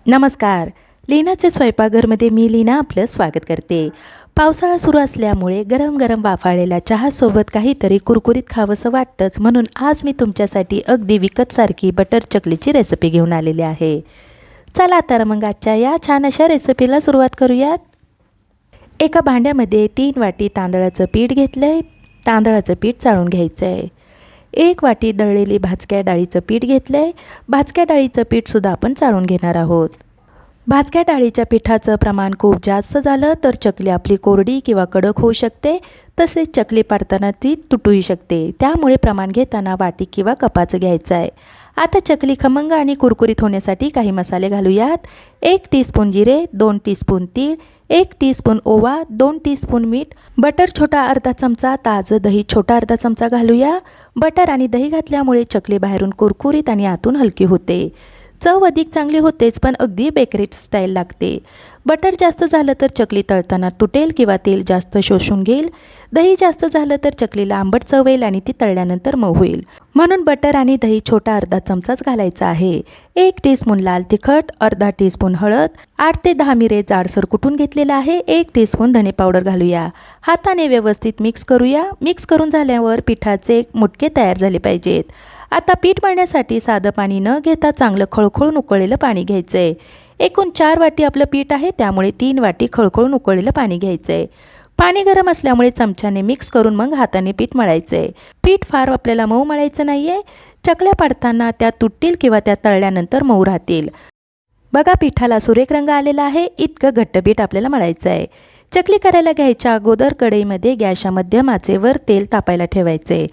नमस्कार. लीनाचे स्वयंपाकघरमध्ये मी लीना आपलं स्वागत करते. पावसाळा सुरू असल्यामुळे गरम गरम वाफाळलेल्या चहासोबत काहीतरी कुरकुरीत खावंसं वाटतंच, म्हणून आज मी तुमच्यासाठी अगदी विकतसारखी बटर चकलीची रेसिपी घेऊन आलेली आहे. चला तर मग आजच्या या छान अशा रेसिपीला सुरुवात करूयात. एका भांड्यामध्ये 3 वाटी तांदळाचं पीठ घेतलं आहे. तांदळाचं पीठ चाळून घ्यायचं आहे. 1 वाटी दळलेली भाजक्या डाळीचं पीठ घेतलं आहे. भाजक्या डाळीचं पीठसुद्धा आपण चाळून घेणार आहोत. भाजक्या डाळीच्या पिठाचं प्रमाण खूप जास्त झालं तर चकली आपली कोरडी किंवा कडक होऊ शकते, तसेच चकली पाडताना ती तुटूही शकते. त्यामुळे प्रमाण घेताना वाटी किंवा कपाचं घ्यायचं आहे. आता चकली खमंग आणि कुरकुरीत होण्यासाठी काही मसाले घालूयात. 1 टीस्पून जिरे, 2 टीस्पून तीळ, 1 टीस्पून ओवा, 2 टीस्पून मीठ, बटर छोटा अर्धा चमचा, ताजं दही छोटा अर्धा चमचा घालूया. बटर आणि दही घातल्यामुळे चकली बाहेरून कुरकुरीत आणि आतून हलकी होते. चव अधिक चांगली होतेच, पण अगदी बेकरी स्टाईल लागते. बटर जास्त झालं तर चकली तळताना तुटेल किंवा तेल जास्त शोषून घेईल. दही जास्त झालं तर चकलीला आंबट चव येईल आणि ती तळल्यानंतर मऊ होईल. म्हणून बटर आणि दही छोटा अर्धा चमचाच घालायचा आहे. 1 टीस्पून लाल तिखट, अर्धा टीस्पून हळद, 8 ते 10 मिरे जाडसर कुटून घेतलेला आहे. 1 टीस्पून धने पावडर घालूया. हाताने व्यवस्थित मिक्स करूया. मिक्स करून झाल्यावर पिठाचे मुटके तयार झाले पाहिजेत. आता पीठ मळण्यासाठी साधं पाणी न घेता चांगलं खळखळून उकळलेलं पाणी घ्यायचं आहे. एकूण 4 वाटी आपलं पीठ आहे, त्यामुळे 3 वाटी खळखळून उकळलेलं पाणी घ्यायचं आहे. पाणी गरम असल्यामुळे चमच्याने मिक्स करून मग हाताने पीठ मळायचं आहे. पीठ फार आपल्याला मऊ मळायचं नाही आहे. चकल्या पाडताना त्या तुटतील किंवा त्या तळल्यानंतर मऊ राहतील. बघा, पिठाला सुरेख रंग आलेला आहे. इतकं घट्ट पीठ आपल्याला मळायचं आहे. चकली करायला घ्यायच्या अगोदर कढईमध्ये गॅसच्या मध्यम आचेवर तेल तापायला ठेवायचं आहे.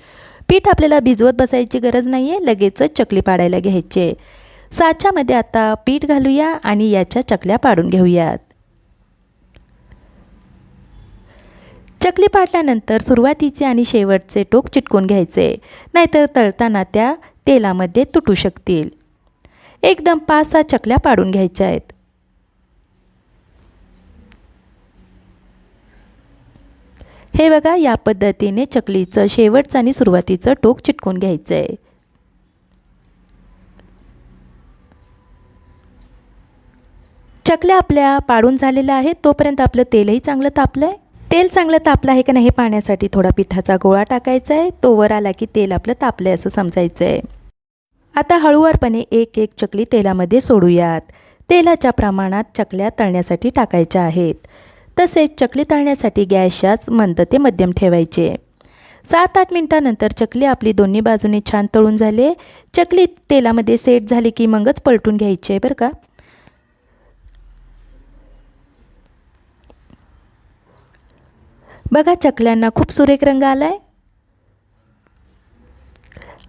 पीठ आपल्याला भिजवत बसायची गरज नाही आहे, लगेचच चकली पाडायला घ्यायची. साच्यामध्ये आता पीठ घालूया आणि याच्या चकल्या पाडून घेऊयात. चकली पाडल्यानंतर सुरुवातीचे आणि शेवटचे टोक चिटकून घ्यायचे, नाहीतर तळताना त्या तेलामध्ये तुटू शकतील. एकदम 5-6 चकल्या पाडून घ्यायच्या आहेत. हे बघा, या पद्धतीने चकलीचं शेवटचं आणि सुरुवातीचं टोक चिटकून घ्यायचं आहे. चकल्या आपल्या पाडून झालेल्या आहेत. तोपर्यंत आपलं तेलही चांगलं तापलं आहे. तेल चांगलं तापलं आहे का नाही हे पाहण्यासाठी थोडा पिठाचा गोळा टाकायचा आहे. तो वर आला की तेल आपलं तापलं आहे असं समजायचं आहे. आता हळूवारपणे एक एक चकली तेलामध्ये सोडूयात. तेलाच्या प्रमाणात चकल्या तळण्यासाठी टाकायच्या आहेत. तसेच चकली तळण्यासाठी गॅसच्याच मंद ते मध्यम ठेवायचे. 7-8 मिनिटांनंतर चकली आपली दोन्ही बाजूने छान तळून झाले. चकली तेलामध्ये सेट झाली की मगच पलटून घ्यायची आहे बरं का. बघा, चकल्यांना खूप सुरेख रंग आला आहे.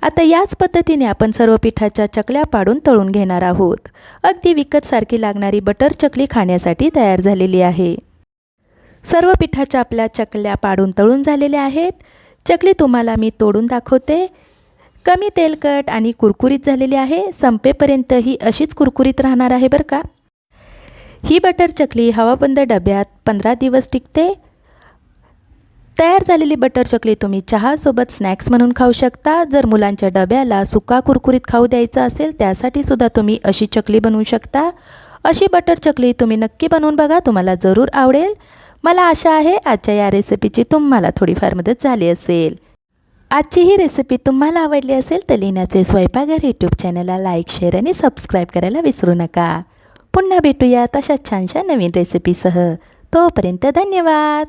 आता याच पद्धतीने आपण सर्व पिठाच्या चकल्या पाडून तळून घेणार आहोत. अगदी विकतसारखी लागणारी बटर चकली खाण्यासाठी तयार झालेली आहे. सर्व पिठाच्या आपल्या चकल्या पाडून तळून झालेल्या आहेत. चकली तुम्हाला मी तोडून दाखवते. कमी तेलकट आणि कुरकुरीत झालेली आहे. संपेपर्यंत ही अशीच कुरकुरीत राहणार आहे बरं का. ही बटर चकली हवाबंद डब्यात 15 दिवस टिकते. तयार झालेली बटर चकली तुम्ही चहासोबत स्नॅक्स म्हणून खाऊ शकता. जर मुलांच्या डब्याला सुका कुरकुरीत खाऊ द्यायचा असेल त्यासाठी सुद्धा तुम्ही अशी चकली बनवू शकता. अशी बटर चकली तुम्ही नक्की बनवून बघा, तुम्हाला जरूर आवडेल. मला आशा आहे आजच्या या रेसिपीची तुम्हाला थोडीफार मदत झाली असेल. आजची ही रेसिपी तुम्हाला आवडली असेल तर लीनाचे स्वयंपाकघर यूट्यूब चॅनलला लाईक, शेअर आणि सबस्क्राईब करायला विसरू नका. पुन्हा भेटूया तशाच छानशा नवीन रेसिपीसह. तोपर्यंत धन्यवाद.